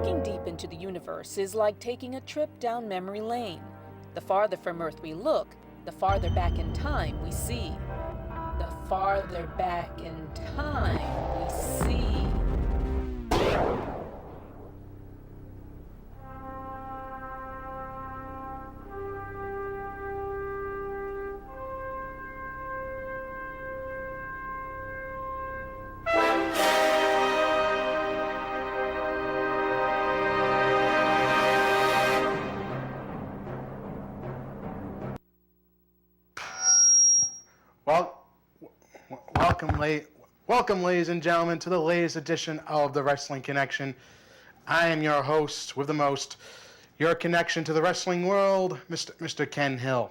Looking deep into the universe is like taking a trip down memory lane. The farther from Earth we look, the farther back in time we see. The farther back in time we see. Welcome, ladies and gentlemen, to the latest edition of the Wrestling Connection. I am your host with the most, your connection to the wrestling world, Mr. Ken Hill.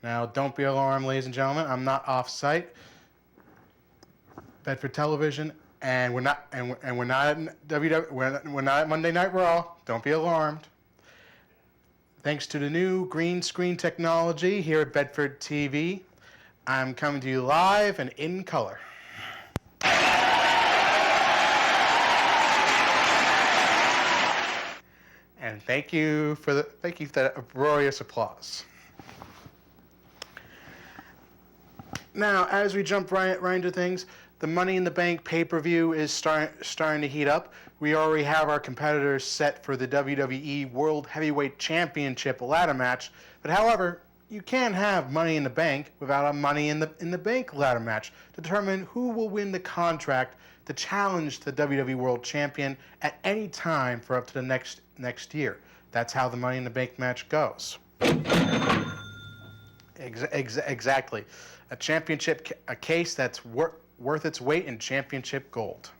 Now, don't be alarmed, ladies and gentlemen. I'm not off-site. Bedford Television, and we're not at we're not at Monday Night Raw. Don't be alarmed. Thanks to the new green screen technology here at Bedford TV, I'm coming to you live and in color. And thank you for that uproarious applause. Now, as we jump right into things, the Money in the Bank pay-per-view is starting to heat up. We already have our competitors set for the WWE World Heavyweight Championship ladder match. But however, you can't have Money in the Bank without a Money in the Bank ladder match to determine who will win the contract to challenge the WWE World Champion at any time for up to the next year. That's how the Money in the Bank match goes. Exactly. A case that's worth its weight in championship gold.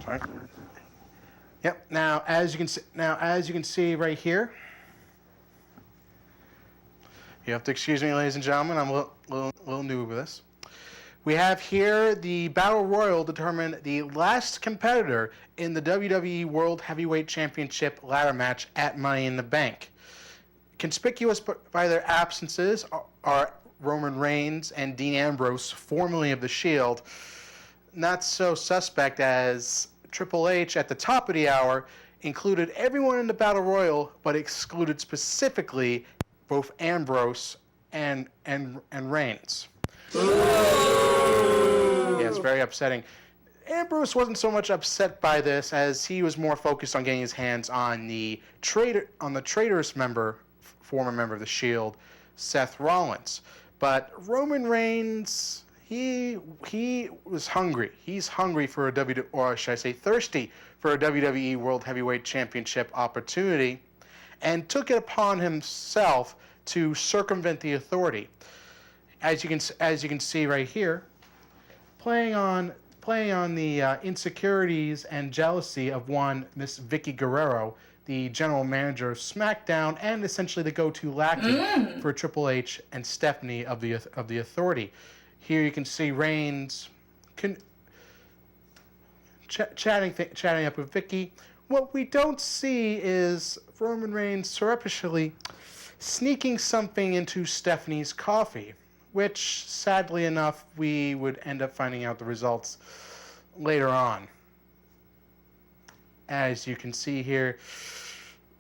Sorry. Yep. Now, as you can see right here. You have to excuse me, ladies and gentlemen. I'm a little new with this. We have here the Battle Royal determine the last competitor in the WWE World Heavyweight Championship ladder match at Money in the Bank. Conspicuous by their absences are Roman Reigns and Dean Ambrose, formerly of The Shield. Not so suspect as Triple H at the top of the hour included everyone in the Battle Royal, but excluded specifically both Ambrose and Reigns. Yeah, it's very upsetting. Ambrose wasn't so much upset by this as he was more focused on getting his hands on the traitorous former member of the Shield, Seth Rollins. But Roman Reigns, he was hungry. He's hungry for thirsty for a WWE World Heavyweight Championship opportunity, and took it upon himself to circumvent the Authority. As you can see right here, playing on the insecurities and jealousy of one Miss Vicky Guerrero, the general manager of SmackDown and essentially the go-to lackey for Triple H and Stephanie of the Authority. Here you can see Reigns chatting up with Vicky. What we don't see is Roman Reigns surreptitiously sneaking something into Stephanie's coffee, which, sadly enough, we would end up finding out the results later on. As you can see here,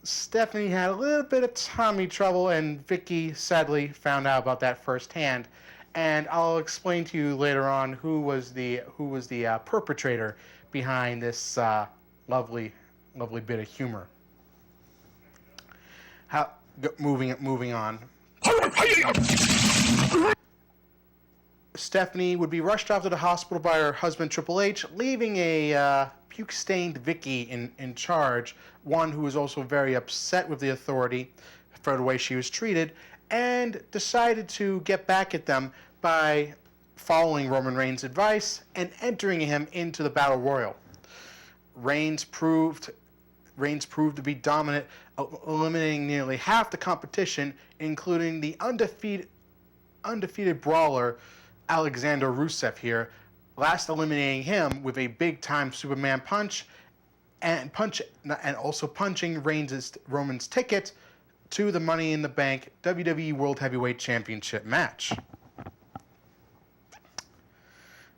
Stephanie had a little bit of tummy trouble, and Vicky sadly found out about that firsthand. And I'll explain to you later on who was the perpetrator behind this lovely bit of humor. Moving on. Stephanie would be rushed off to the hospital by her husband Triple H, leaving a puke-stained Vicky in charge, one who was also very upset with the Authority for the way she was treated, and decided to get back at them by following Roman Reigns' advice and entering him into the Battle Royal. Reigns proved to be dominant, eliminating nearly half the competition, including the undefeated brawler Alexander Rusev here, last eliminating him with a big-time Superman punch, and also punching Roman's ticket to the Money in the Bank WWE World Heavyweight Championship match.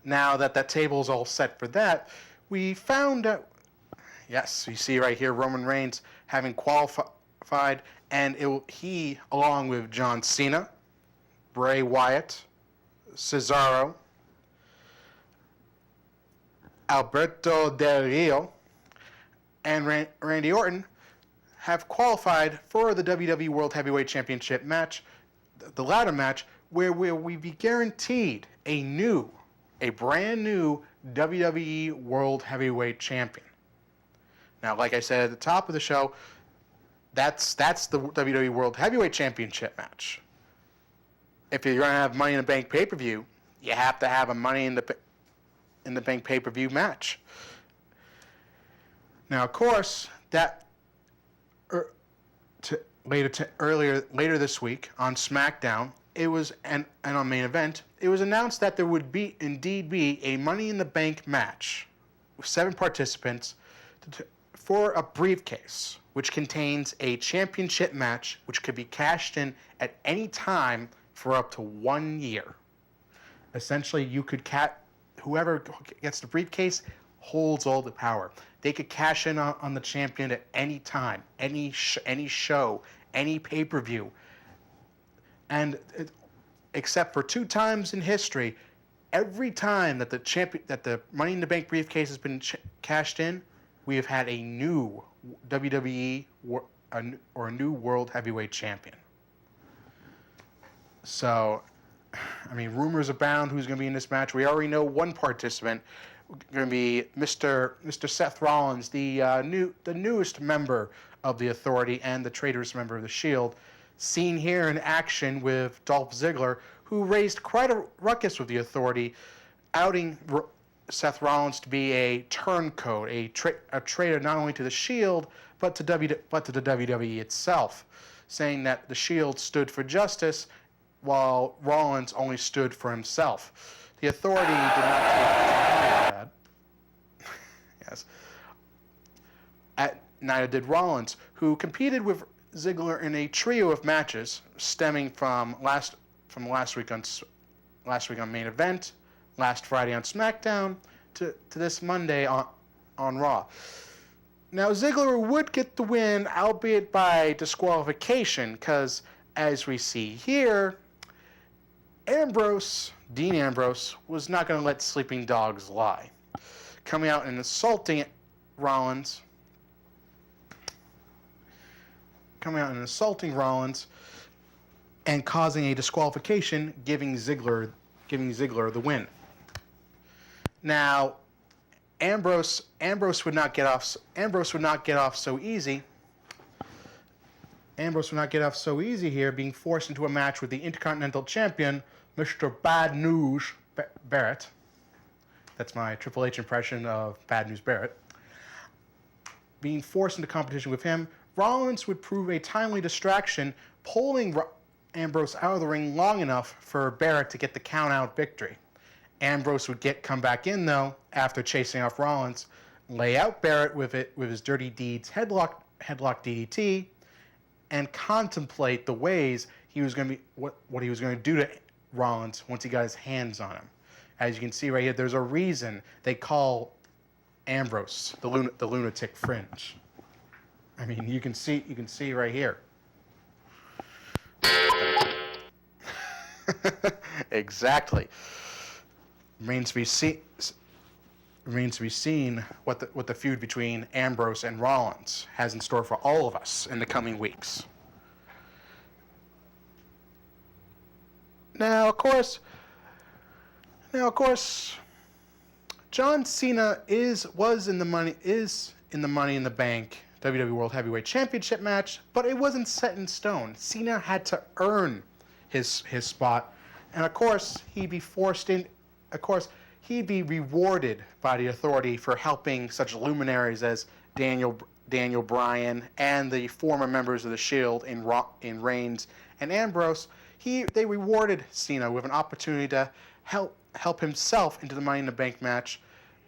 Now that table's all set for that, we found out. Yes, you see right here Roman Reigns having qualified, and he, along with John Cena, Bray Wyatt, Cesaro, Alberto Del Rio, and Randy Orton have qualified for the WWE World Heavyweight Championship match, the ladder match, where we be guaranteed a brand new WWE World Heavyweight Champion. Now, like I said at the top of the show, that's the WWE World Heavyweight Championship match. If you're going to have Money in the Bank pay-per-view, you have to have a Money in the Bank pay-per-view match. Now, of course, later this week on SmackDown, it was and on Main Event, it was announced that there would indeed be a Money in the Bank match with 7 participants for a briefcase, which contains a championship match which could be cashed in at any time for up to 1 year. Essentially, whoever gets the briefcase holds all the power. They could cash in on the champion at any time, any show, any pay-per-view. And except for 2 times in history, every time that the Money in the Bank briefcase has been cashed in, we have had a new WWE or a new World Heavyweight Champion. So, I mean, rumors abound who's going to be in this match. We already know one participant, going to be Mr. Seth Rollins, the newest member of the Authority and the traitorous member of the Shield, seen here in action with Dolph Ziggler, who raised quite a ruckus with the Authority, outing Seth Rollins to be a turncoat, a traitor not only to the Shield but to the WWE itself, saying that the Shield stood for justice while Rollins only stood for himself. The Authority did not take that. Yes. Neither did Rollins, who competed with Ziggler in a trio of matches stemming from last week on Main Event, last Friday on SmackDown, to this Monday on Raw. Now, Ziggler would get the win, albeit by disqualification, because, as we see here, Dean Ambrose, was not going to let sleeping dogs lie, coming out and insulting Rollins, and causing a disqualification, giving Ziggler the win. Now, Ambrose would not get off so easy. Ambrose would not get off so easy here, being forced into a match with the Intercontinental Champion, Mr. Bad News Barrett. That's my Triple H impression of Bad News Barrett. Being forced into competition with him, Rollins would prove a timely distraction, pulling Ambrose out of the ring long enough for Barrett to get the count-out victory. Ambrose would come back in, though, after chasing off Rollins, lay out Barrett with his Dirty Deeds headlock DDT, and contemplate the ways he was going to be what he was going to do to Rollins once he got his hands on him. As you can see right here, there's a reason they call Ambrose the lunatic fringe. I mean, you can see right here. Exactly. Remains to be seen what the feud between Ambrose and Rollins has in store for all of us in the coming weeks. Now, of course, John Cena was in the Money in the Bank WWE World Heavyweight Championship match, but it wasn't set in stone. Cena had to earn his spot, and of course he'd be rewarded by the Authority for helping such luminaries as Daniel Bryan and the former members of the Shield in Reigns and Ambrose. They rewarded Cena with an opportunity to help himself into the Money in the Bank match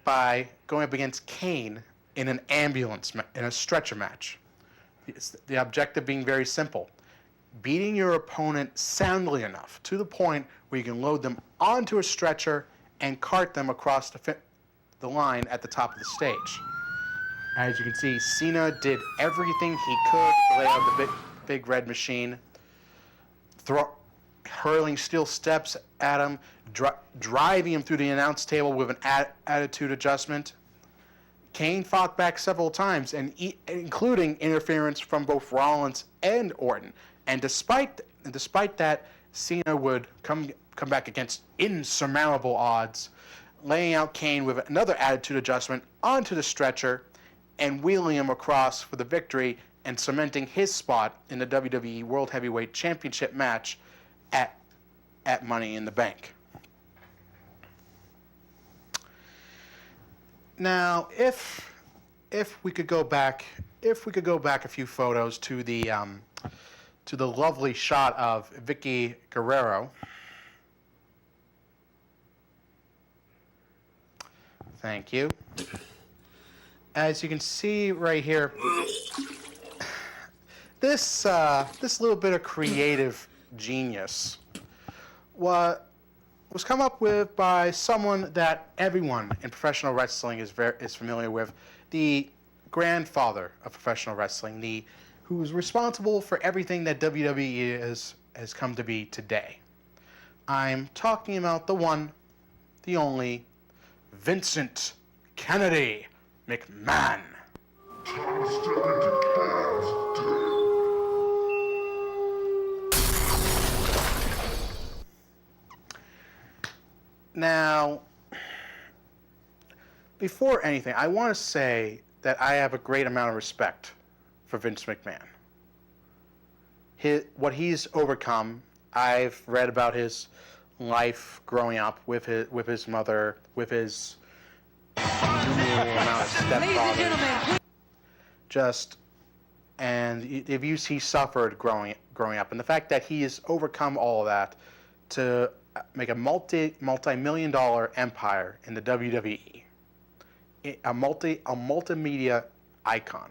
by going up against Kane in a stretcher match. The objective being very simple: beating your opponent soundly enough to the point where you can load them onto a stretcher and cart them across the line at the top of the stage. As you can see, Cena did everything he could to lay out the big red machine, hurling steel steps at him, driving him through the announce table with an attitude adjustment. Kane fought back several times, including interference from both Rollins and Orton. And despite that, Cena would come back against insurmountable odds, laying out Kane with another attitude adjustment onto the stretcher and wheeling him across for the victory and cementing his spot in the WWE World Heavyweight Championship match at Money in the Bank. Now, if we could go back a few photos to the lovely shot of Vicky Guerrero. Thank you. As you can see right here, this little bit of creative genius was come up with by someone that everyone in professional wrestling is familiar with, the grandfather of professional wrestling, who's responsible for everything that WWE has come to be today. I'm talking about the one, the only, Vincent Kennedy McMahon. Now, before anything, I want to say that I have a great amount of respect for Vince McMahon. What he's overcome, I've read about his life growing up with his mother, with his innumerable amount of stepfathers, and the abuse he suffered growing up, and the fact that he has overcome all of that to make a multi-million-dollar empire in the WWE, a multimedia icon.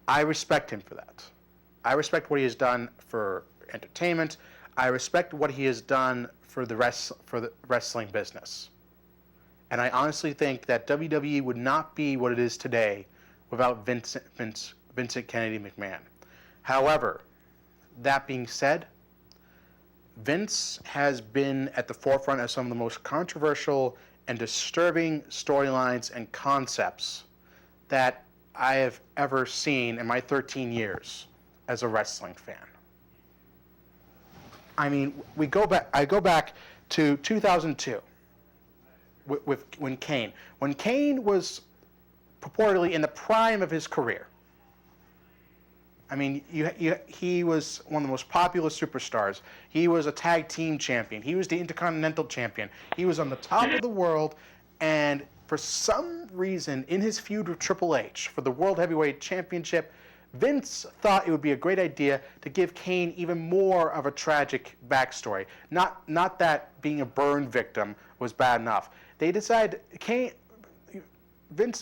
I respect him for that. I respect what he has done for entertainment. I respect what he has done for the wrestling business. And I honestly think that WWE would not be what it is today without Vincent Kennedy McMahon. However, that being said, Vince has been at the forefront of some of the most controversial and disturbing storylines and concepts that I have ever seen in my 13 years as a wrestling fan. I mean, I go back to 2002 when Kane was purportedly in the prime of his career. I mean, he was one of the most popular superstars. He was a tag team champion. He was the Intercontinental champion. He was on the top of the world, and for some reason, in his feud with Triple H for the World Heavyweight Championship, Vince thought it would be a great idea to give Kane even more of a tragic backstory. Not that being a burn victim was bad enough. Vince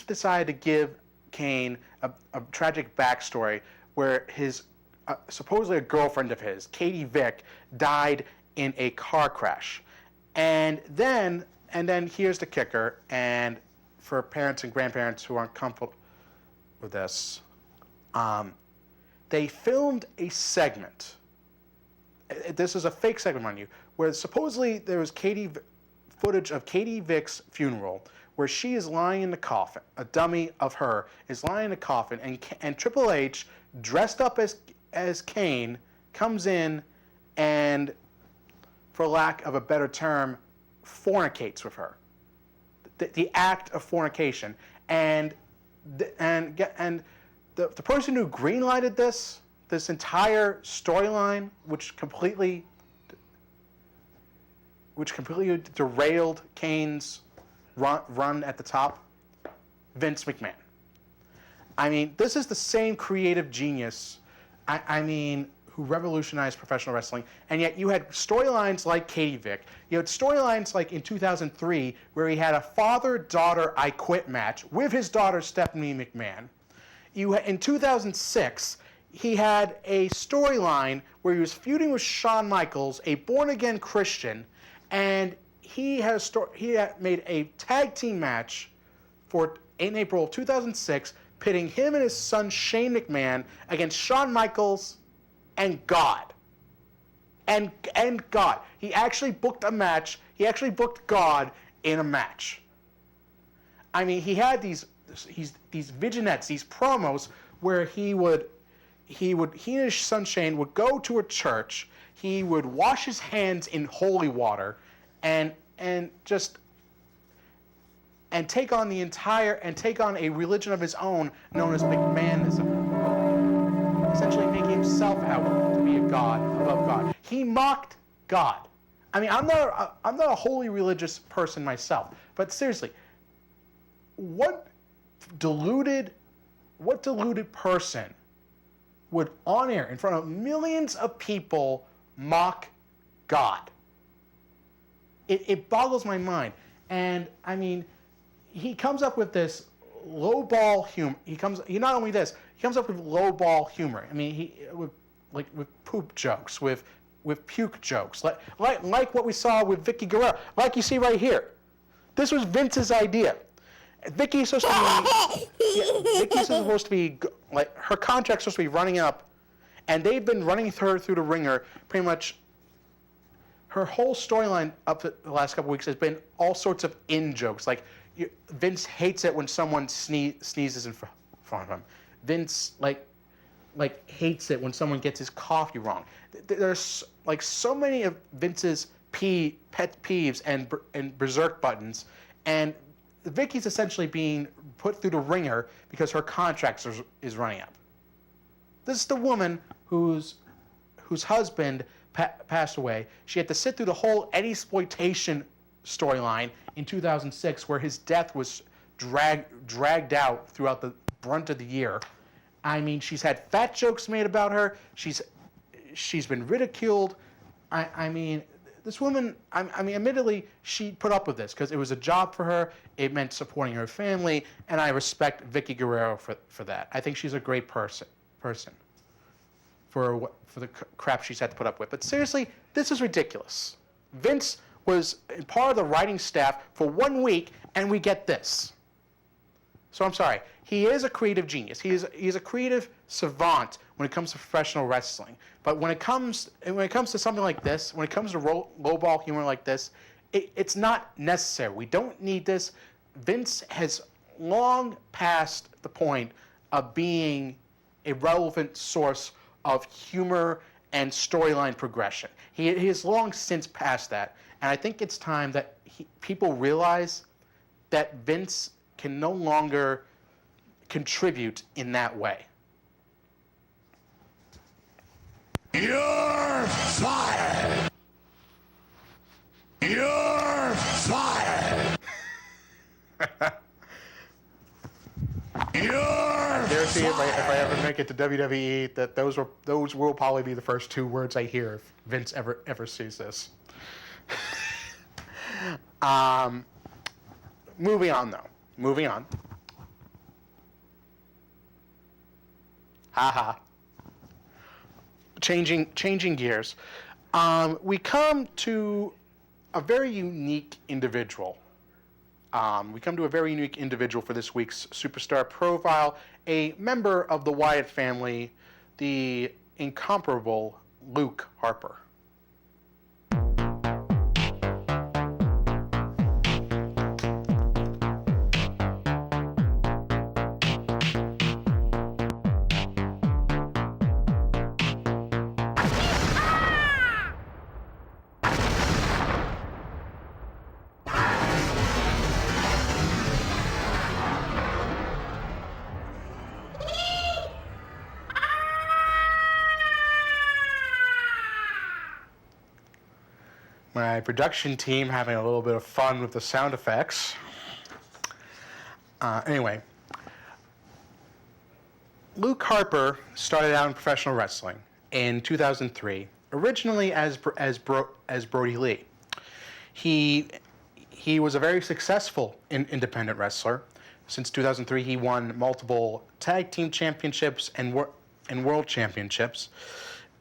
decided to give Kane a tragic backstory where his supposedly a girlfriend of his, Katie Vick, died in a car crash. And then here's the kicker, and for parents and grandparents who aren't comfortable with this, they filmed a segment. This is a fake segment, mind you, where supposedly there was footage of Katie Vick's funeral, where she is lying in the coffin. A dummy of her is lying in the coffin, and Triple H, dressed up as Kane, comes in and, for lack of a better term, fornicates with her. The act of fornication, and the person who greenlighted this entire storyline, which completely derailed Kane's run at the top, Vince McMahon. I mean, this is the same creative genius, who revolutionized professional wrestling, and yet you had storylines like Katie Vick. You had storylines like in 2003, where he had a father-daughter I Quit match with his daughter Stephanie McMahon. In 2006, he had a storyline where he was feuding with Shawn Michaels, a born-again Christian, and he had made a tag team match in April of 2006, pitting him and his son Shane McMahon against Shawn Michaels and God. And God. He actually booked a match. He actually booked God in a match. I mean, he had these vignettes, these promos where he and his son Shane would go to a church. He would wash his hands in holy water, and take on a religion of his own known as McMahonism. Essentially making himself out to be a god above God. He mocked God. I mean, I'm not a wholly religious person myself, but seriously, what deluded person would on air in front of millions of people mock God? It boggles my mind. And I mean, he comes up with this lowball humor. He comes up with lowball humor. I mean, with poop jokes, with puke jokes, like what we saw with Vicky Guerrero, like you see right here. This was Vince's idea. Vicky's supposed to be like, her contract's supposed to be running up, and they've been running her through the ringer pretty much. Her whole storyline up the last couple weeks has been all sorts of in-jokes. Like, Vince hates it when someone sneezes in front of him. Vince, like hates it when someone gets his coffee wrong. There's, like, so many of Vince's pet peeves and berserk buttons, and Vicky's essentially being put through the ringer because her contract is running up. This is the woman whose husband passed away. She had to sit through the whole Eddie-sploitation storyline in 2006, where his death was dragged out throughout the brunt of the year. I mean, she's had fat jokes made about her. She's been ridiculed. I mean, this woman, admittedly, she put up with this because it was a job for her. It meant supporting her family, and I respect Vicky Guerrero for that. I think she's a great person for the crap she's had to put up with. But seriously, this is ridiculous. Vince was part of the writing staff for 1 week, and we get this. So I'm sorry. He is a creative genius. He is a creative savant when it comes to professional wrestling. But when it comes to something like this, when it comes to lowball humor like this, it's not necessary. We don't need this. Vince has long passed the point of being a relevant source of humor and storyline progression. He has long since passed that. And I think it's time that people realize that Vince can no longer contribute in that way. You're fired! You're fired! You're Seriously, if I ever make it to WWE, that those will probably be the first 2 words I hear if Vince ever sees this. Moving on. Haha. Changing gears. We come to a very unique individual. For this week's Superstar Profile, a member of the Wyatt family, the incomparable Luke Harper. My production team having a little bit of fun with the sound effects. Anyway, Luke Harper started out in professional wrestling in 2003, originally as Brody Lee. He was a very successful independent wrestler. Since 2003, he won multiple tag team championships and world championships.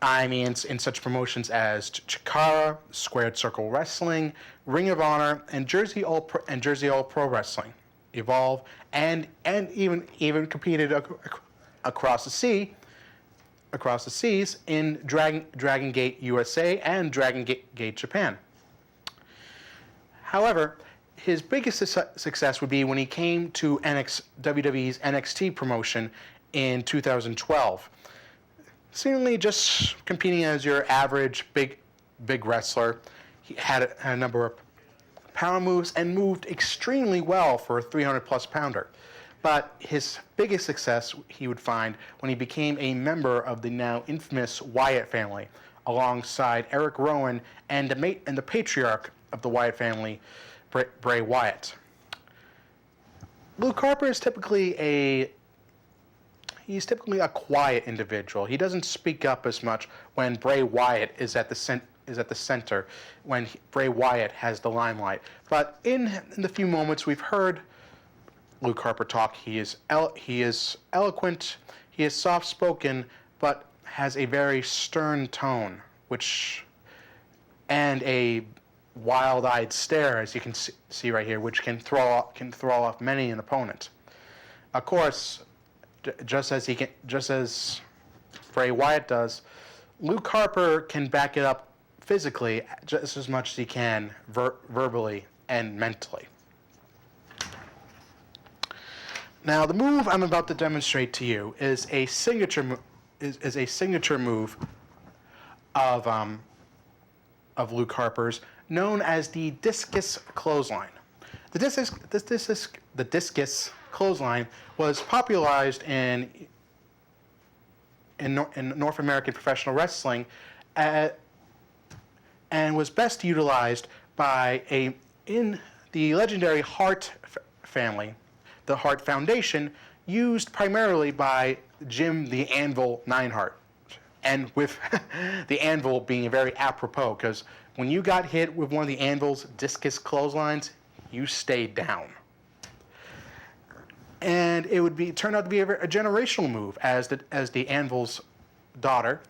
I mean, in such promotions as Chikara, Squared Circle Wrestling, Ring of Honor, and Jersey All Pro Wrestling. Evolve, and even competed across the seas in Dragon Gate USA and Dragon Gate Japan. However, his biggest success would be when he came to WWE's NXT promotion in 2012. Seemingly just competing as your average big wrestler, he had a number of power moves and moved extremely well for a 300-plus pounder. But his biggest success he would find when he became a member of the now infamous Wyatt family, alongside Eric Rowan and the patriarch of the Wyatt family, Bray Wyatt. Luke Harper is typically a quiet individual. He doesn't speak up as much when Bray Wyatt is at the center, when Bray Wyatt has the limelight. But in the few moments we've heard Luke Harper talk, he is eloquent, he is soft-spoken, but has a very stern tone, and a wild-eyed stare, as you can see right here, which can throw off many an opponent. Of course, just as Bray Wyatt does, Luke Harper can back it up physically just as much as he can verbally and mentally. Now, the move I'm about to demonstrate to you is a signature move of Luke Harper's, known as the discus clothesline. The discus clothesline was popularized in North American professional wrestling, and was best utilized in the legendary Hart family, the Hart Foundation, used primarily by Jim the Anvil Neidhart, and with the Anvil being very apropos, because when you got hit with one of the Anvil's discus clotheslines, you stayed down. And it would turn out to be a generational move, as the Anvil's daughter,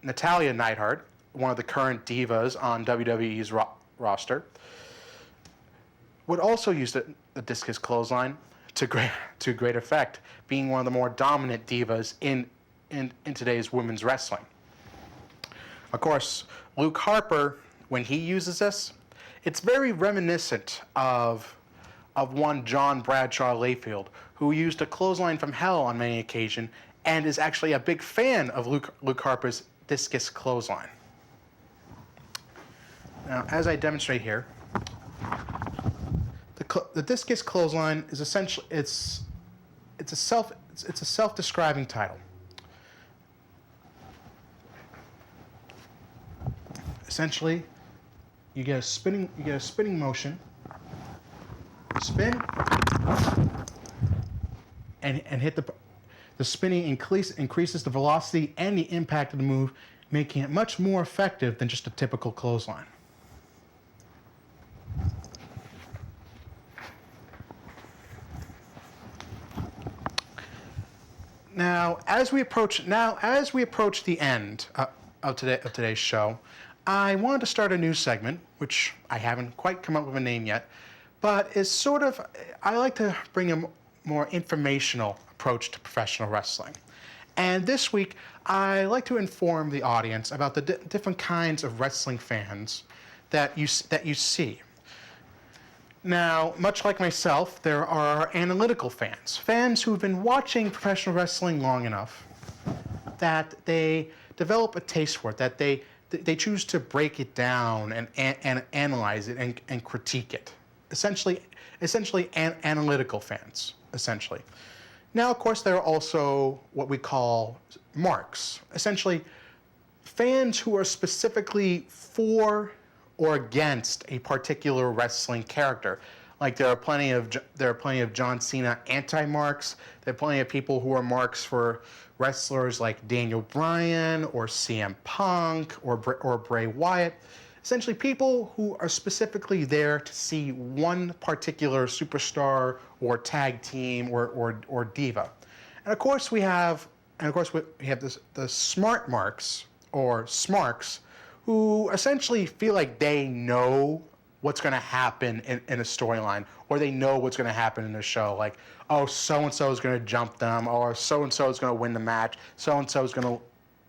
Natalya Neidhart, one of the current divas on WWE's roster, would also use the discus clothesline to great effect, being one of the more dominant divas in today's women's wrestling. Of course, Luke Harper, when he uses this, it's very reminiscent of one John Bradshaw Layfield, who used a clothesline from hell on many occasions, and is actually a big fan of Luke Harper's discus clothesline. Now, as I demonstrate here, the discus clothesline is essentially it's a self-describing title. Essentially, you get a spinning motion. You spin and hit the spinning increases the velocity and the impact of the move, making it much more effective than just a typical clothesline. Now, as we approach the end of today's show, I wanted to start a new segment, which I haven't quite come up with a name yet, but is I like to bring a more informational approach to professional wrestling. And this week, I like to inform the audience about the different kinds of wrestling fans that you see. Now, much like myself, there are analytical fans who've been watching professional wrestling long enough that they develop a taste for it, that they choose to break it down and analyze it and critique it. Essentially analytical fans, essentially. Now, of course, there are also what we call marks, essentially fans who are specifically for or against a particular wrestling character. Like there are plenty of John Cena anti-marks. There are plenty of people who are marks for wrestlers like Daniel Bryan or CM Punk or Bray Wyatt. Essentially, people who are specifically there to see one particular superstar or tag team or diva. And of course we have the smart marks or smarks, who essentially feel like they know what's going to happen in a storyline, or they know what's going to happen in the show. Like, oh, so-and-so is going to jump them, or so-and-so is going to win the match, so-and-so is going to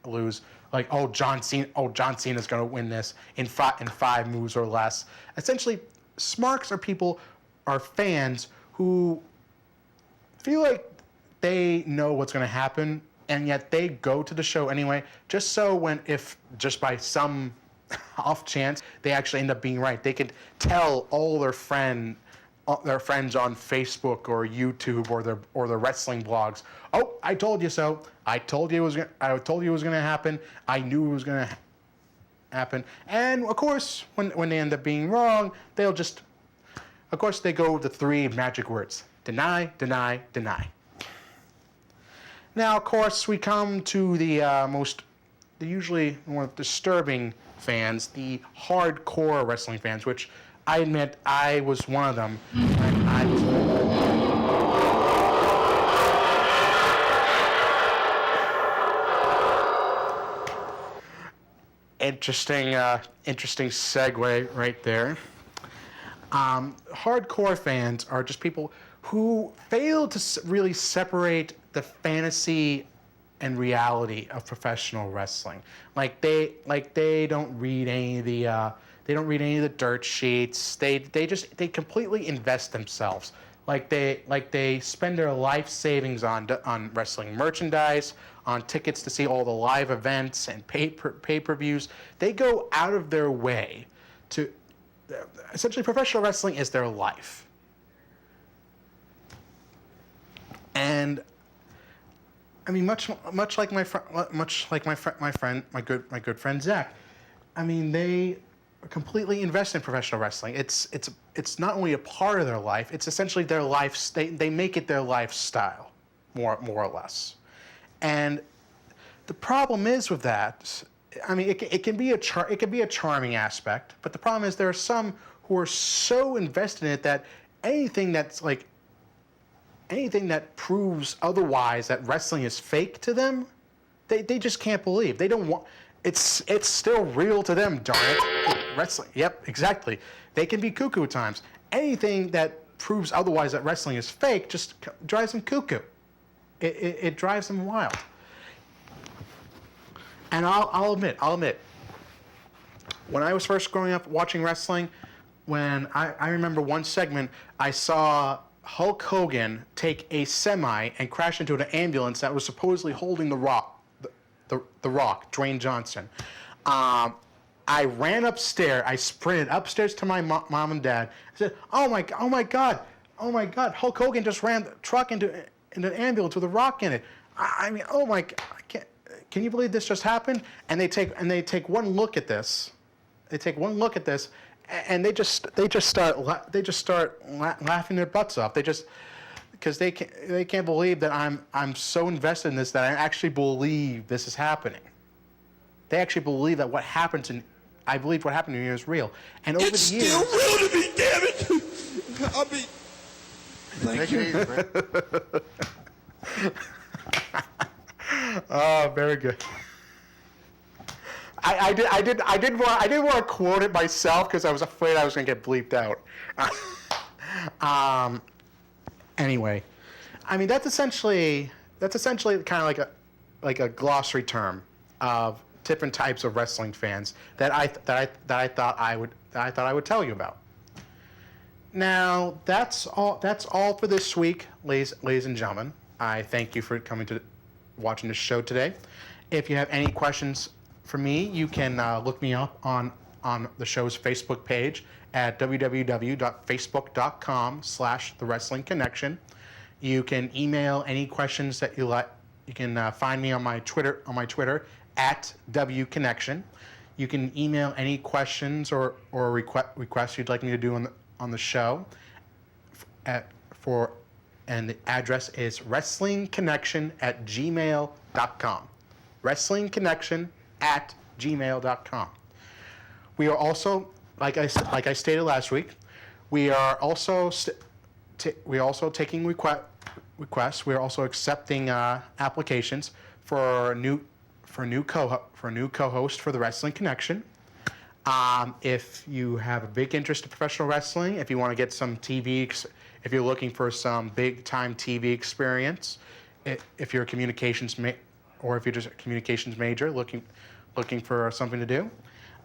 lose. Like, John Cena is going to win this in 5 moves or less. Essentially, smarks are fans who feel like they know what's going to happen, and yet they go to the show anyway, just so if by some off chance they actually end up being right, they could tell all their friends on Facebook or YouTube or their wrestling blogs, oh, I told you so. I told you it was going to happen. I knew it was going to happen. And of course, when they end up being wrong, they go the 3 magic words: deny, deny, deny. Now, of course, we come to the usually more disturbing fans, the hardcore wrestling fans, which I admit I was one of them. Interesting segue right there. Hardcore fans are just people who fail to really separate the fantasy and reality of professional wrestling. Like they don't read any of the dirt sheets. They completely invest themselves. Like they spend their life savings on wrestling merchandise, on tickets to see all the live events and pay-per-views. They go out of their way to essentially, professional wrestling is their life. And I mean, much like my good friend Zach. I mean, they completely invest in professional wrestling. It's not only a part of their life; it's essentially their life. They make it their lifestyle, more or less. And the problem is with that. I mean, it can be a charming aspect, but the problem is there are some who are so invested in it that anything that proves otherwise, that wrestling is fake to them, they just can't believe. They don't want. It's still real to them, darn it. Wrestling. Yep, exactly. They can be cuckoo at times. Anything that proves otherwise, that wrestling is fake, just drives them cuckoo. It drives them wild. And I'll admit, when I was first growing up watching wrestling, when I remember one segment, I saw Hulk Hogan take a semi and crash into an ambulance that was supposedly holding the Rock, Dwayne Johnson. I ran upstairs. I sprinted upstairs to my mom and dad. I said, "Oh my God! Hulk Hogan just ran the truck into an ambulance with a Rock in it. I mean, oh my God! Can you believe this just happened?" And they take one look at this. And they just start laughing their butts off. Because they can't believe that I'm so invested in this that I actually believe this is happening. They actually believe that I believe what happened to me is real. And over the years, it's still real to me, damn it! I mean, thank you. Oh, very good. I didn't want to quote it myself because I was afraid I was going to get bleeped out. Anyway, I mean that's essentially kind of like a glossary term of different types of wrestling fans that I thought I would tell you about. Now that's all for this week, ladies and gentlemen. I thank you for watching this show today. If you have any questions for me, you can look me up on the show's Facebook page at www.facebook.com/The Wrestling Connection. You can email any questions that you like. You can find me on my Twitter at WConnection. You can email any questions or requests you'd like me to do on the show. And the address is wrestlingconnection@gmail.com. wrestlingconnection@gmail.com. We are also, like I stated last week, we are also taking requests. We are also accepting applications for a new co-host for the Wrestling Connection. If you have a big interest in professional wrestling, if you want to get some if you're looking for some big-time TV experience, if you're a or if you're just a communications major looking for something to do,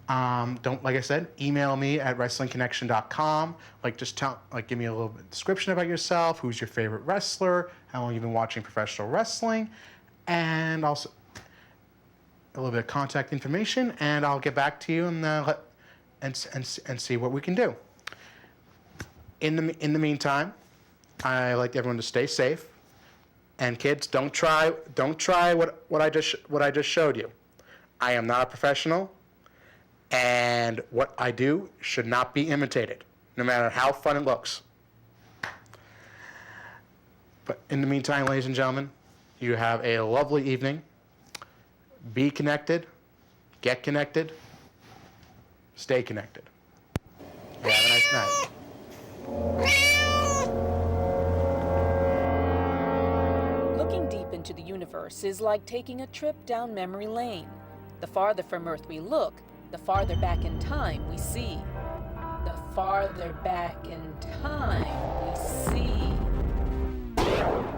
like I said, email me at wrestlingconnection.com. Give me a little bit description about yourself, who's your favorite wrestler, how long you've been watching professional wrestling, and also a little bit of contact information, and I'll get back to you and see what we can do. In the meantime, I like everyone to stay safe. And kids, don't try what I just showed you. I am not a professional, and what I do should not be imitated, no matter how fun it looks. But in the meantime, ladies and gentlemen, you have a lovely evening. Be connected, get connected, stay connected. You have a nice night. Looking deep into the universe is like taking a trip down memory lane. The farther from Earth we look, the farther back in time we see. The farther back in time we see.